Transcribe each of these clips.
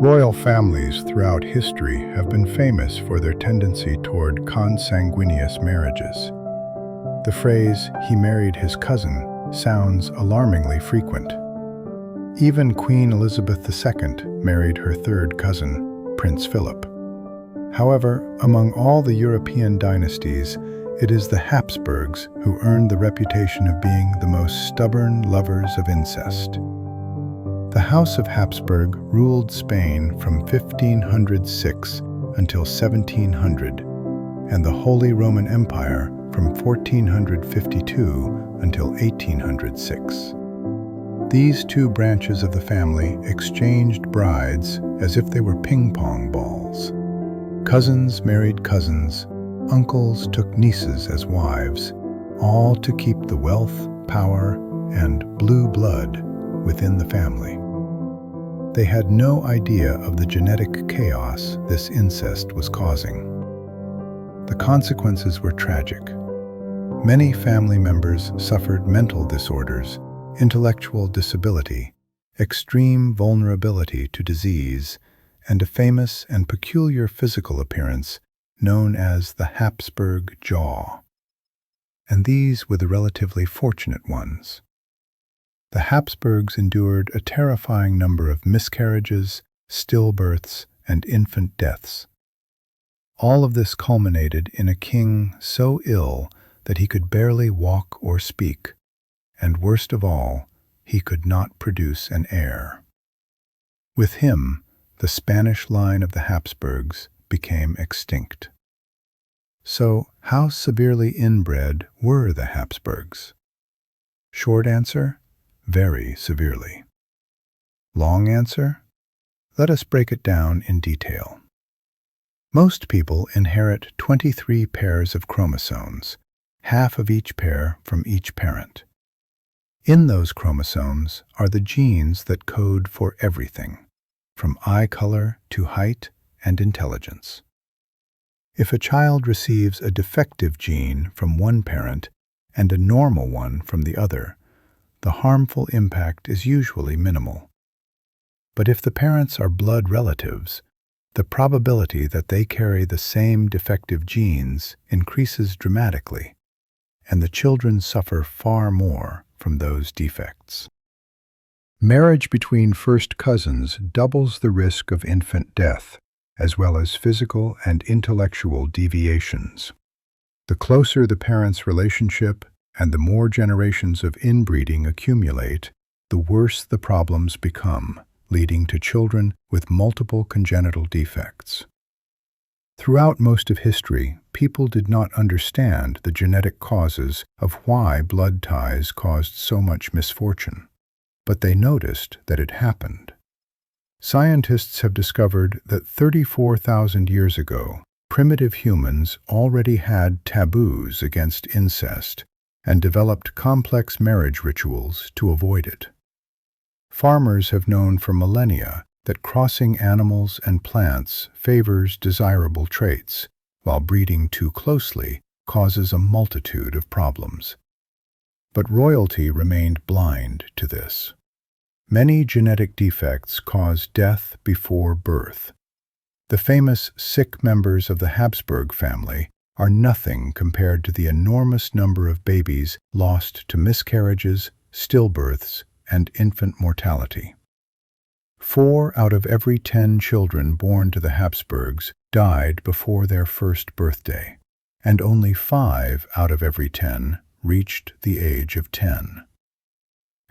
Royal families throughout history have been famous for their tendency toward consanguineous marriages. The phrase, "he married his cousin," sounds alarmingly frequent. Even Queen Elizabeth II married her third cousin, Prince Philip. However, among all the European dynasties, it is the Habsburgs who earned the reputation of being the most stubborn lovers of incest. The House of Habsburg ruled Spain from 1506 until 1700, and the Holy Roman Empire from 1452 until 1806. These two branches of the family exchanged brides as if they were ping-pong balls. Cousins married cousins, uncles took nieces as wives, all to keep the wealth, power, and blue blood within the family. They had no idea of the genetic chaos this incest was causing. The consequences were tragic. Many family members suffered mental disorders, intellectual disability, extreme vulnerability to disease, and a famous and peculiar physical appearance known as the Habsburg jaw. And these were the relatively fortunate ones. The Habsburgs endured a terrifying number of miscarriages, stillbirths, and infant deaths. All of this culminated in a king so ill that he could barely walk or speak, and worst of all, he could not produce an heir. With him, the Spanish line of the Habsburgs became extinct. So, how severely inbred were the Habsburgs? Short answer: very severely. Long answer? Let us break it down in detail. Most people inherit 23 pairs of chromosomes, half of each pair from each parent. In those chromosomes are the genes that code for everything, from eye color to height and intelligence. If a child receives a defective gene from one parent and a normal one from the other, the harmful impact is usually minimal. But if the parents are blood relatives, the probability that they carry the same defective genes increases dramatically, and the children suffer far more from those defects. Marriage between first cousins doubles the risk of infant death, as well as physical and intellectual deviations. The closer the parents' relationship and the more generations of inbreeding accumulate, the worse the problems become, leading to children with multiple congenital defects. Throughout most of history, people did not understand the genetic causes of why blood ties caused so much misfortune, but they noticed that it happened. Scientists have discovered that 34,000 years ago, primitive humans already had taboos against incest and developed complex marriage rituals to avoid it. Farmers have known for millennia that crossing animals and plants favors desirable traits, while breeding too closely causes a multitude of problems. But royalty remained blind to this. Many genetic defects cause death before birth. The famous sick members of the Habsburg family are nothing compared to the enormous number of babies lost to miscarriages, stillbirths, and infant mortality. 4 out of every 10 children born to the Habsburgs died before their first birthday, and only 5 out of every 10 reached the age of 10.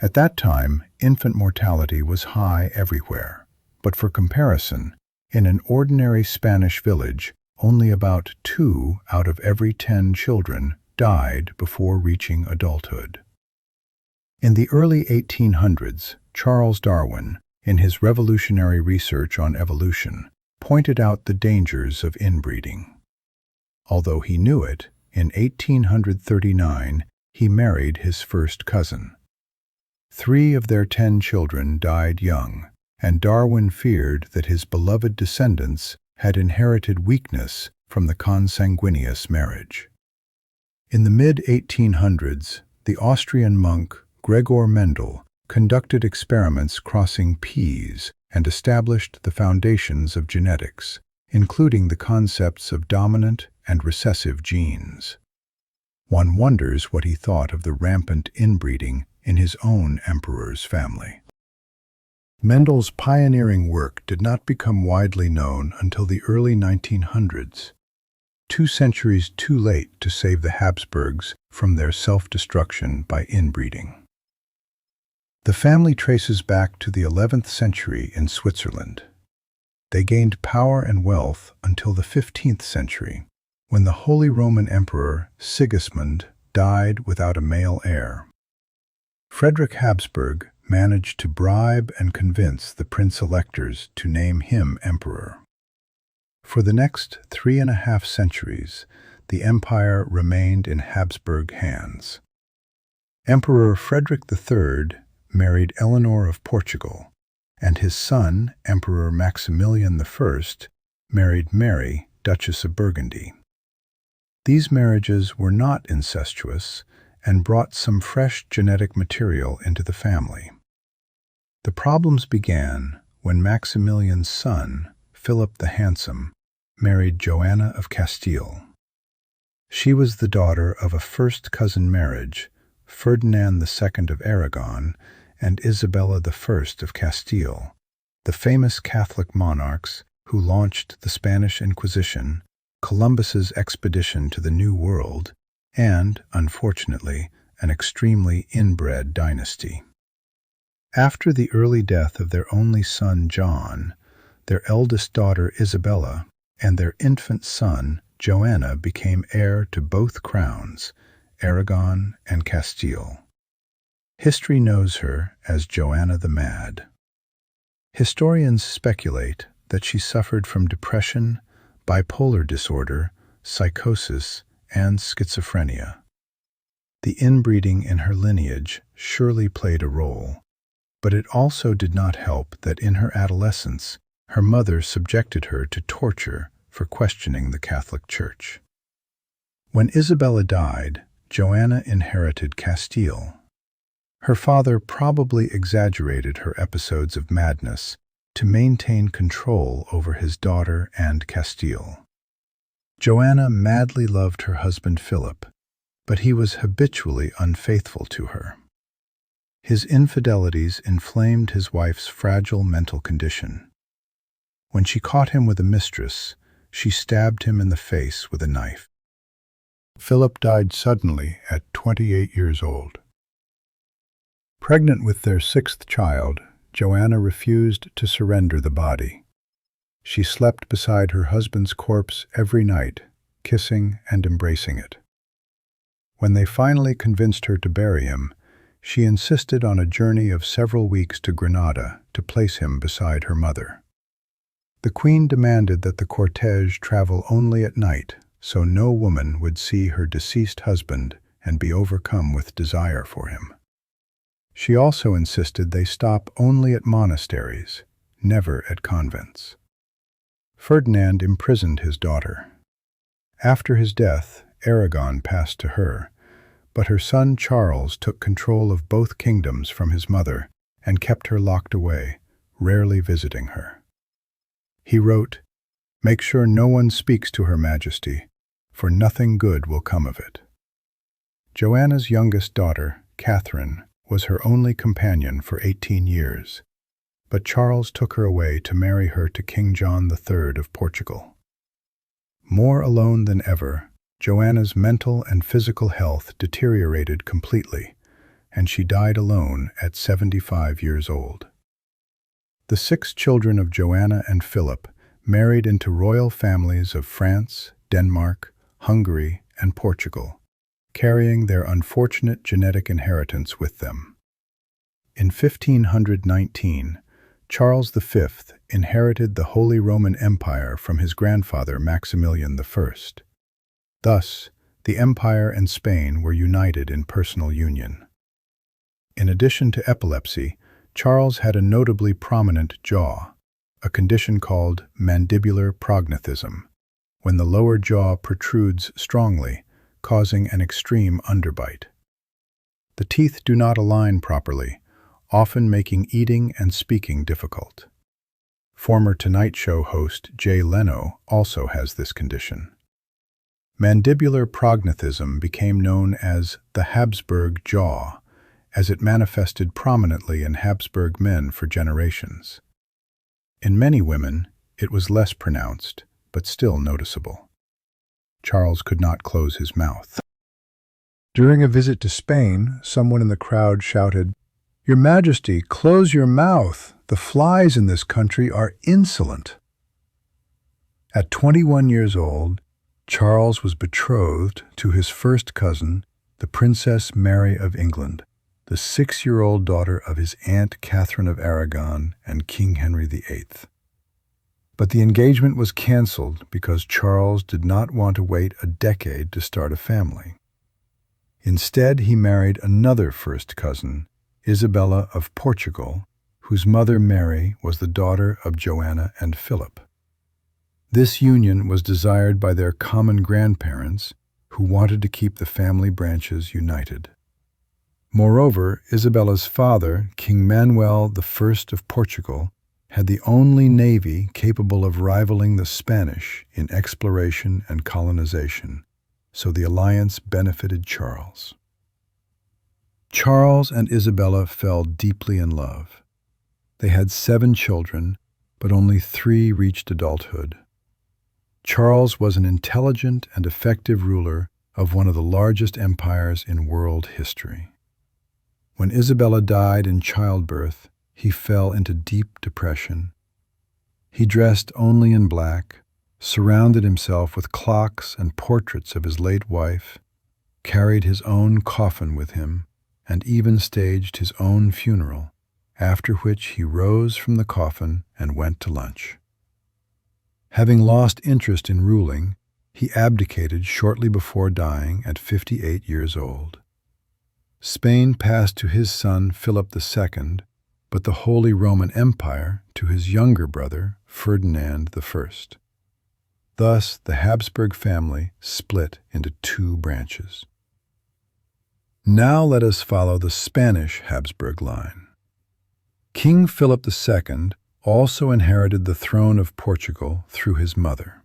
At that time, infant mortality was high everywhere, but for comparison, in an ordinary Spanish village, only about 2 out of every 10 children died before reaching adulthood. In the early 1800s, Charles Darwin, in his revolutionary research on evolution, pointed out the dangers of inbreeding. Although he knew it, in 1839 he married his first cousin. 3 of their 10 children died young, and Darwin feared that his beloved descendants had inherited weakness from the consanguineous marriage. In the mid-1800s, the Austrian monk Gregor Mendel conducted experiments crossing peas and established the foundations of genetics, including the concepts of dominant and recessive genes. One wonders what he thought of the rampant inbreeding in his own emperor's family. Mendel's pioneering work did not become widely known until the early 1900s, 2 centuries too late to save the Habsburgs from their self-destruction by inbreeding. The family traces back to the 11th century in Switzerland. They gained power and wealth until the 15th century, when the Holy Roman Emperor Sigismund died without a male heir. Frederick Habsburg managed to bribe and convince the prince-electors to name him emperor. For the next 3.5 centuries, the empire remained in Habsburg hands. Emperor Frederick III married Eleanor of Portugal, and his son, Emperor Maximilian I, married Mary, Duchess of Burgundy. These marriages were not incestuous and brought some fresh genetic material into the family. The problems began when Maximilian's son, Philip the Handsome, married Joanna of Castile. She was the daughter of a first-cousin marriage, Ferdinand II of Aragon and Isabella I of Castile, the famous Catholic monarchs who launched the Spanish Inquisition, Columbus's expedition to the New World, and, unfortunately, an extremely inbred dynasty. After the early death of their only son John, their eldest daughter Isabella, and their infant son Joanna became heir to both crowns, Aragon and Castile. History knows her as Joanna the Mad. Historians speculate that she suffered from depression, bipolar disorder, psychosis, and schizophrenia. The inbreeding in her lineage surely played a role, but it also did not help that in her adolescence, her mother subjected her to torture for questioning the Catholic Church. When Isabella died, Joanna inherited Castile. Her father probably exaggerated her episodes of madness to maintain control over his daughter and Castile. Joanna madly loved her husband Philip, but he was habitually unfaithful to her. His infidelities inflamed his wife's fragile mental condition. When she caught him with a mistress, she stabbed him in the face with a knife. Philip died suddenly at 28 years old. Pregnant with their 6th child, Joanna refused to surrender the body. She slept beside her husband's corpse every night, kissing and embracing it. When they finally convinced her to bury him, she insisted on a journey of several weeks to Granada to place him beside her mother. The queen demanded that the cortege travel only at night, so no woman would see her deceased husband and be overcome with desire for him. She also insisted they stop only at monasteries, never at convents. Ferdinand imprisoned his daughter. After his death, Aragon passed to her, but her son Charles took control of both kingdoms from his mother and kept her locked away, rarely visiting her. He wrote, "Make sure no one speaks to Her Majesty, for nothing good will come of it." Joanna's youngest daughter, Catherine, was her only companion for 18 years, but Charles took her away to marry her to King John III of Portugal. More alone than ever, Joanna's mental and physical health deteriorated completely, and she died alone at 75 years old. The 6 children of Joanna and Philip married into royal families of France, Denmark, Hungary, and Portugal, carrying their unfortunate genetic inheritance with them. In 1519, Charles V inherited the Holy Roman Empire from his grandfather Maximilian I. Thus, the empire and Spain were united in personal union. In addition to epilepsy, Charles had a notably prominent jaw, a condition called mandibular prognathism, when the lower jaw protrudes strongly, causing an extreme underbite. The teeth do not align properly, often making eating and speaking difficult. Former Tonight Show host Jay Leno also has this condition. Mandibular prognathism became known as the Habsburg jaw, as it manifested prominently in Habsburg men for generations. In many women, it was less pronounced, but still noticeable. Charles could not close his mouth. During a visit to Spain, someone in the crowd shouted, "Your Majesty, close your mouth! The flies in this country are insolent." At 21 years old, Charles was betrothed to his first cousin, the Princess Mary of England, the 6-year-old daughter of his Aunt Catherine of Aragon and King Henry VIII. But the engagement was cancelled because Charles did not want to wait a decade to start a family. Instead, he married another first cousin, Isabella of Portugal, whose mother Mary was the daughter of Joanna and Philip. This union was desired by their common grandparents, who wanted to keep the family branches united. Moreover, Isabella's father, King Manuel I of Portugal, had the only navy capable of rivaling the Spanish in exploration and colonization, so the alliance benefited Charles. Charles and Isabella fell deeply in love. They had 7 children, but only 3 reached adulthood. Charles was an intelligent and effective ruler of one of the largest empires in world history. When Isabella died in childbirth, he fell into deep depression. He dressed only in black, surrounded himself with clocks and portraits of his late wife, carried his own coffin with him, and even staged his own funeral, after which he rose from the coffin and went to lunch. Having lost interest in ruling, he abdicated shortly before dying at 58 years old. Spain passed to his son Philip II, but the Holy Roman Empire to his younger brother Ferdinand I. Thus, the Habsburg family split into 2 branches. Now let us follow the Spanish Hapsburg line. King Philip II also inherited the throne of Portugal through his mother.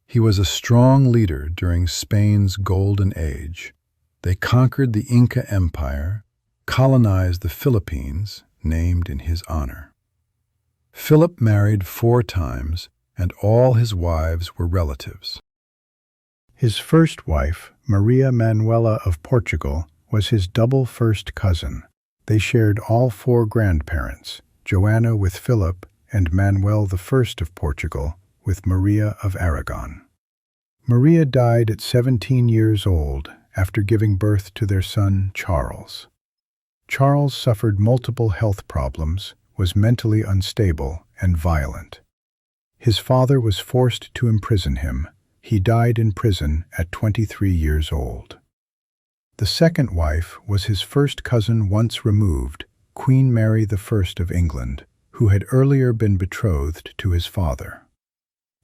He was a strong leader during Spain's Golden Age. They conquered the Inca Empire, colonized the Philippines, named in his honor. Philip married 4 times, and all his wives were relatives. His first wife, Maria Manuela of Portugal, was his double first cousin. They shared all 4 grandparents, Joanna with Philip and Manuel I of Portugal with Maria of Aragon. Maria died at 17 years old after giving birth to their son Charles. Charles suffered multiple health problems, was mentally unstable, and violent. His father was forced to imprison him. He died in prison at 23 years old. The second wife was his first cousin once removed, Queen Mary I of England, who had earlier been betrothed to his father.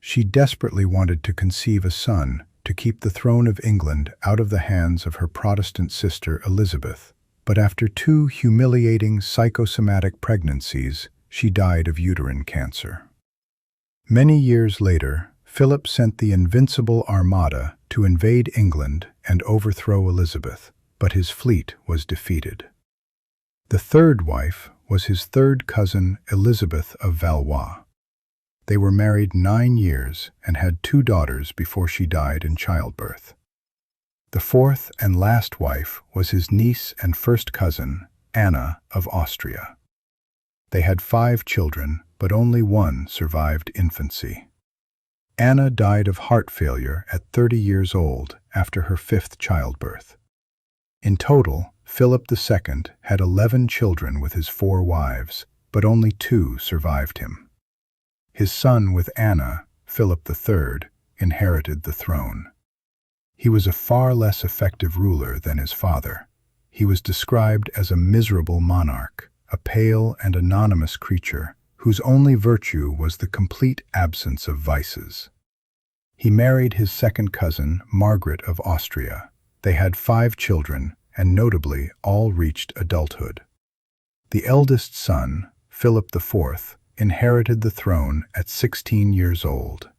She desperately wanted to conceive a son to keep the throne of England out of the hands of her Protestant sister Elizabeth, but after 2 humiliating psychosomatic pregnancies, she died of uterine cancer. Many years later, Philip sent the Invincible Armada to invade England and overthrow Elizabeth, but his fleet was defeated. The third wife was his third cousin Elizabeth of Valois. They were married 9 years and had 2 daughters before she died in childbirth. The fourth and last wife was his niece and first cousin, Anna of Austria. They had 5 children, but only one survived infancy. Anna died of heart failure at 30 years old after her 5th childbirth. In total, Philip II had 11 children with his 4 wives, but only 2 survived him. His son with Anna, Philip III, inherited the throne. He was a far less effective ruler than his father. He was described as a miserable monarch, a pale and anonymous creature whose only virtue was the complete absence of vices. He married his second cousin, Margaret of Austria. They had 5 children, and notably all reached adulthood. The eldest son, Philip IV, inherited the throne at 16 years old.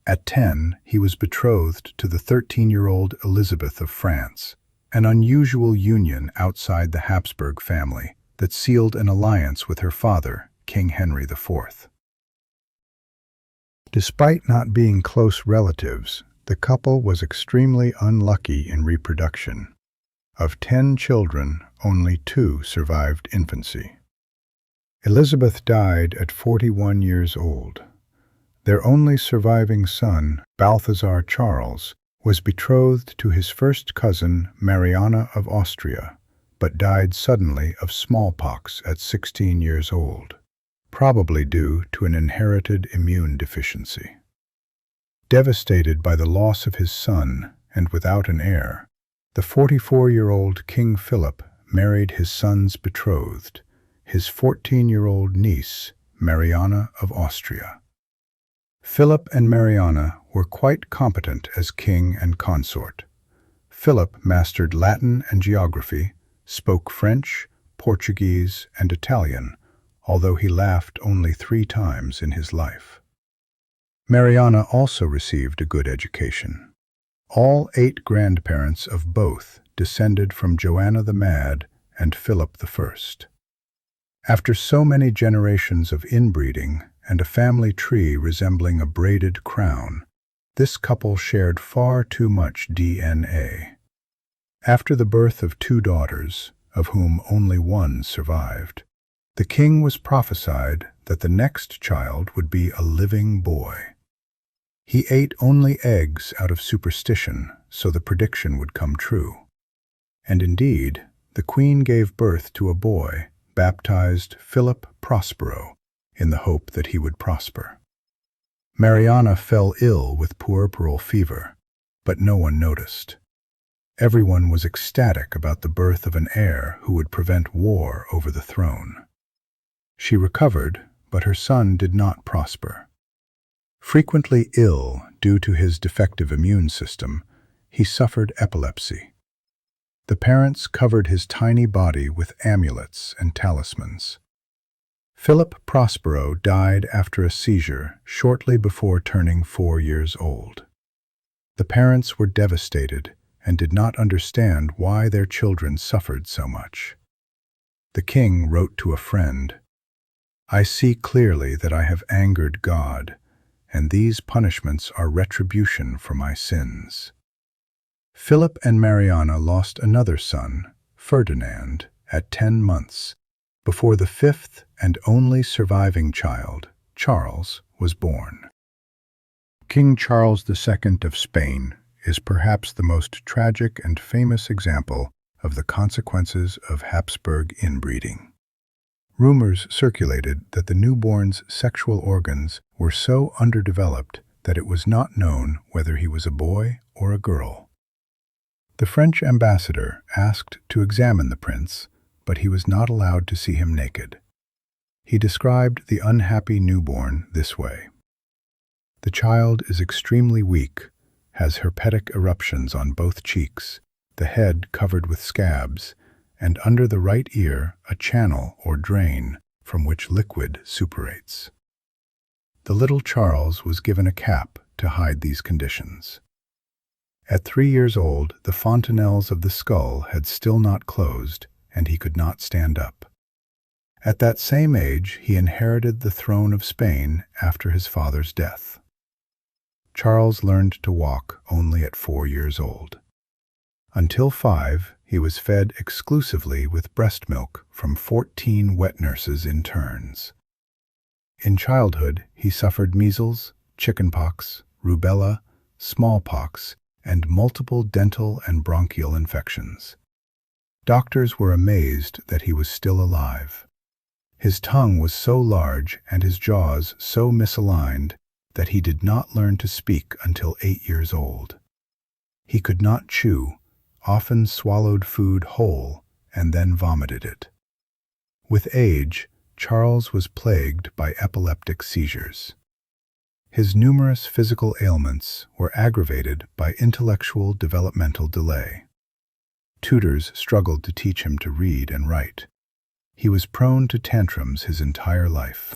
At 10, he was betrothed to the 13-year-old Elizabeth of France, an unusual union outside the Habsburg family that sealed an alliance with her father, King Henry IV. Despite not being close relatives, the couple was extremely unlucky in reproduction. Of 10 children, only 2 survived infancy. Elizabeth died at 41 years old. Their only surviving son, Balthazar Charles, was betrothed to his first cousin, Mariana of Austria, but died suddenly of smallpox at 16 years old, probably due to an inherited immune deficiency. Devastated by the loss of his son and without an heir, the 44-year-old King Philip married his son's betrothed, his 14-year-old niece, Mariana of Austria. Philip and Mariana were quite competent as king and consort. Philip mastered Latin and geography, spoke French, Portuguese, and Italian, although he laughed only 3 times in his life. Mariana also received a good education. All 8 grandparents of both descended from Joanna the Mad and Philip I. After so many generations of inbreeding and a family tree resembling a braided crown, this couple shared far too much DNA. After the birth of 2 daughters, of whom only one survived, the king was prophesied that the next child would be a living boy. He ate only eggs out of superstition, so the prediction would come true. And indeed, the queen gave birth to a boy, baptized Philip Prospero, in the hope that he would prosper. Mariana fell ill with puerperal fever, but no one noticed. Everyone was ecstatic about the birth of an heir who would prevent war over the throne. She recovered, but her son did not prosper. Frequently ill due to his defective immune system, he suffered epilepsy. The parents covered his tiny body with amulets and talismans. Philip Prospero died after a seizure shortly before turning 4 years old. The parents were devastated and did not understand why their children suffered so much. The king wrote to a friend, "I see clearly that I have angered God, and these punishments are retribution for my sins." Philip and Mariana lost another son, Ferdinand, at 10 months, before the 5th and only surviving child, Charles, was born. King Charles II of Spain is perhaps the most tragic and famous example of the consequences of Habsburg inbreeding. Rumors circulated that the newborn's sexual organs were so underdeveloped that it was not known whether he was a boy or a girl. The French ambassador asked to examine the prince, but he was not allowed to see him naked. He described the unhappy newborn this way: "The child is extremely weak, has herpetic eruptions on both cheeks, the head covered with scabs, and under the right ear a channel or drain from which liquid suppurates." The little Charles was given a cap to hide these conditions. At 3 years old, the fontanelles of the skull had still not closed, and he could not stand up. At that same age, he inherited the throne of Spain after his father's death. Charles learned to walk only at 4 years old. Until 5, he was fed exclusively with breast milk from 14 wet nurses in turns. In childhood, he suffered measles, chickenpox, rubella, smallpox, and multiple dental and bronchial infections. Doctors were amazed that he was still alive. His tongue was so large and his jaws so misaligned that he did not learn to speak until 8 years old. He could not chew, often swallowed food whole, and then vomited it. With age, Charles was plagued by epileptic seizures. His numerous physical ailments were aggravated by intellectual developmental delay. Tutors struggled to teach him to read and write. He was prone to tantrums his entire life.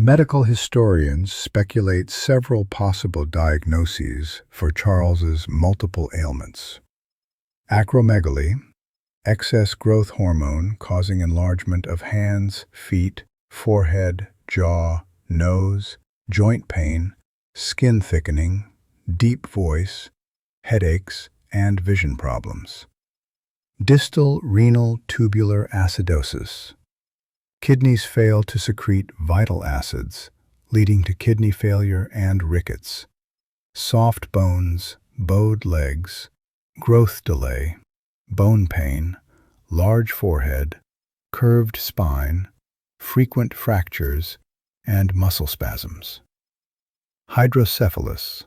Medical historians speculate several possible diagnoses for Charles's multiple ailments. Acromegaly, excess growth hormone causing enlargement of hands, feet, forehead, jaw, nose, joint pain, skin thickening, deep voice, headaches, and vision problems. Distal renal tubular acidosis. Kidneys fail to secrete vital acids, leading to kidney failure and rickets. Soft bones, bowed legs, growth delay, bone pain, large forehead, curved spine, frequent fractures, and muscle spasms. Hydrocephalus,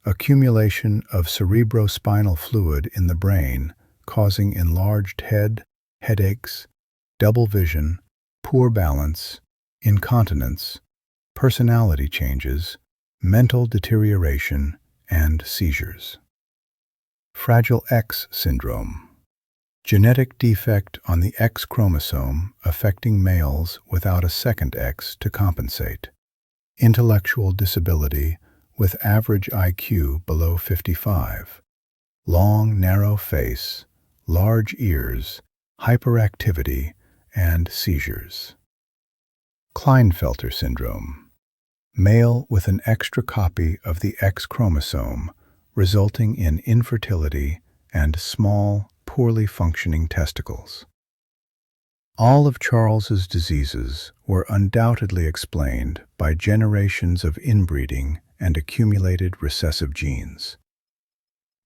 accumulation of cerebrospinal fluid in the brain causing enlarged head, headaches, double vision, poor balance, incontinence, personality changes, mental deterioration, and seizures. Fragile X syndrome, genetic defect on the X chromosome affecting males without a second X to compensate. Intellectual disability with average IQ below 55. Long, narrow face, large ears, hyperactivity, and seizures. Klinefelter syndrome, male with an extra copy of the X chromosome, resulting in infertility and small, poorly functioning testicles. All of Charles's diseases were undoubtedly explained by generations of inbreeding and accumulated recessive genes.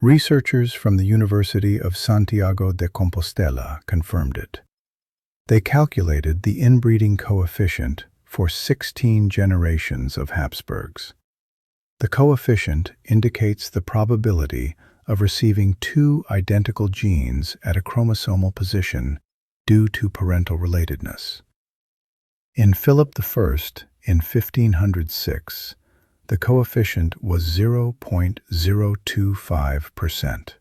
Researchers from the University of Santiago de Compostela confirmed it. They calculated the inbreeding coefficient for 16 generations of Habsburgs. The coefficient indicates the probability of receiving two identical genes at a chromosomal position due to parental relatedness. In Philip I in 1506, the coefficient was 0.025%,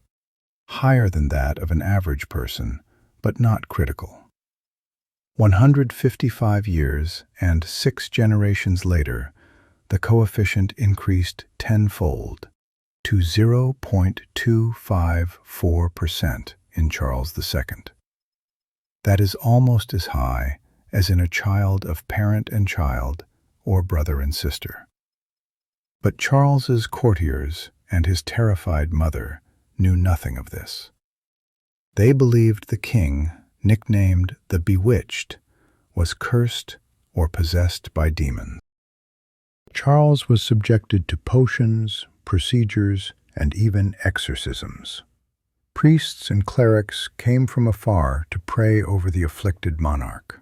higher than that of an average person, but not critical. 155 years and 6 generations later, the coefficient increased tenfold to 0.254% in Charles II. That is almost as high as in a child of parent and child or brother and sister. But Charles's courtiers and his terrified mother knew nothing of this. They believed the king, nicknamed the Bewitched, was cursed or possessed by demons. Charles was subjected to potions, procedures, and even exorcisms. Priests and clerics came from afar to pray over the afflicted monarch.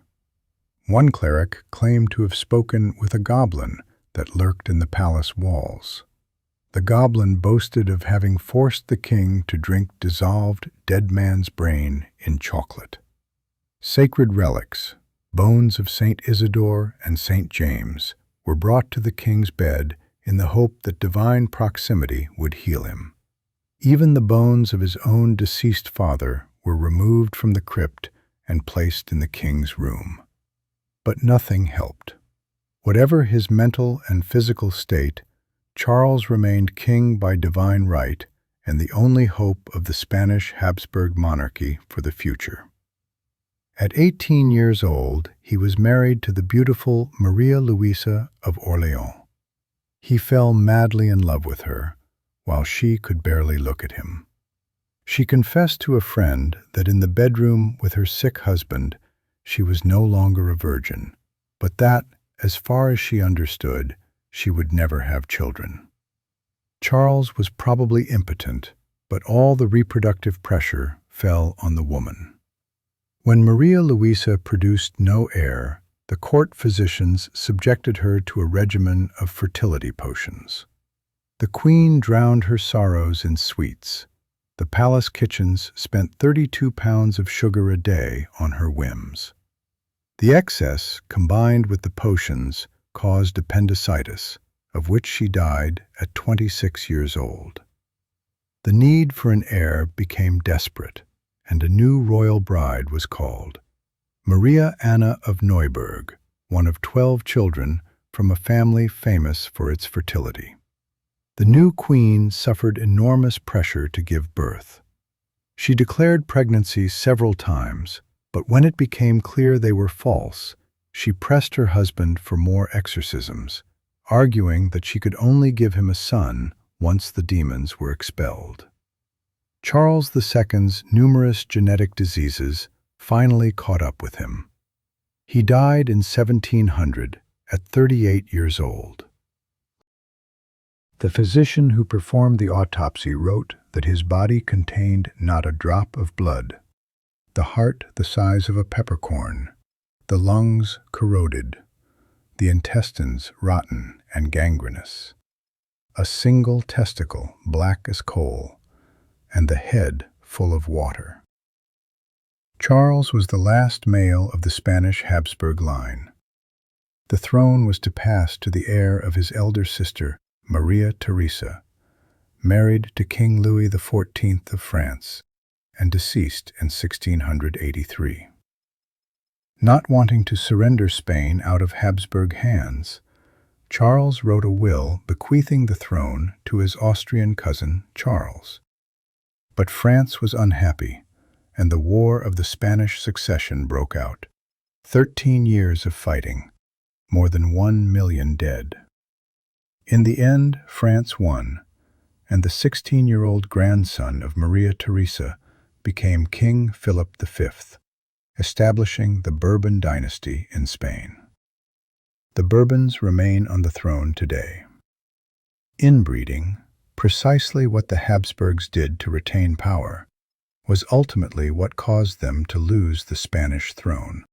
One cleric claimed to have spoken with a goblin that lurked in the palace walls. The goblin boasted of having forced the king to drink dissolved dead man's brain in chocolate. Sacred relics, bones of Saint Isidore and Saint James, were brought to the king's bed in the hope that divine proximity would heal him. Even the bones of his own deceased father were removed from the crypt and placed in the king's room. But nothing helped. Whatever his mental and physical state, Charles remained king by divine right and the only hope of the Spanish Hapsburg monarchy for the future. At 18 years old, he was married to the beautiful Maria Louisa of Orleans. He fell madly in love with her, while she could barely look at him. She confessed to a friend that in the bedroom with her sick husband, she was no longer a virgin, but that, as far as she understood, she would never have children. Charles was probably impotent, but all the reproductive pressure fell on the woman. When Maria Louisa produced no heir, the court physicians subjected her to a regimen of fertility potions. The queen drowned her sorrows in sweets. The palace kitchens spent 32 pounds of sugar a day on her whims. The excess, combined with the potions, caused appendicitis, of which she died at 26 years old. The need for an heir became desperate, and a new royal bride was called. Maria Anna of Neuburg, one of 12 children from a family famous for its fertility. The new queen suffered enormous pressure to give birth. She declared pregnancies several times, but when it became clear they were false, she pressed her husband for more exorcisms, arguing that she could only give him a son once the demons were expelled. Charles II's numerous genetic diseases finally caught up with him. He died in 1700 at 38 years old. The physician who performed the autopsy wrote that his body contained not a drop of blood, the heart the size of a peppercorn, the lungs corroded, the intestines rotten and gangrenous, a single testicle black as coal, and the head full of water. Charles was the last male of the Spanish Hapsburg line. The throne was to pass to the heir of his elder sister, Maria Theresa, married to King Louis XIV of France, and deceased in 1683. Not wanting to surrender Spain out of Habsburg hands, Charles wrote a will bequeathing the throne to his Austrian cousin Charles. But France was unhappy, and the War of the Spanish Succession broke out. 13 years of fighting, more than 1 million dead. In the end, France won, and the 16-year-old grandson of Maria Theresa became King Philip V, establishing the Bourbon dynasty in Spain. The Bourbons remain on the throne today. Inbreeding, precisely what the Habsburgs did to retain power, was ultimately what caused them to lose the Spanish throne.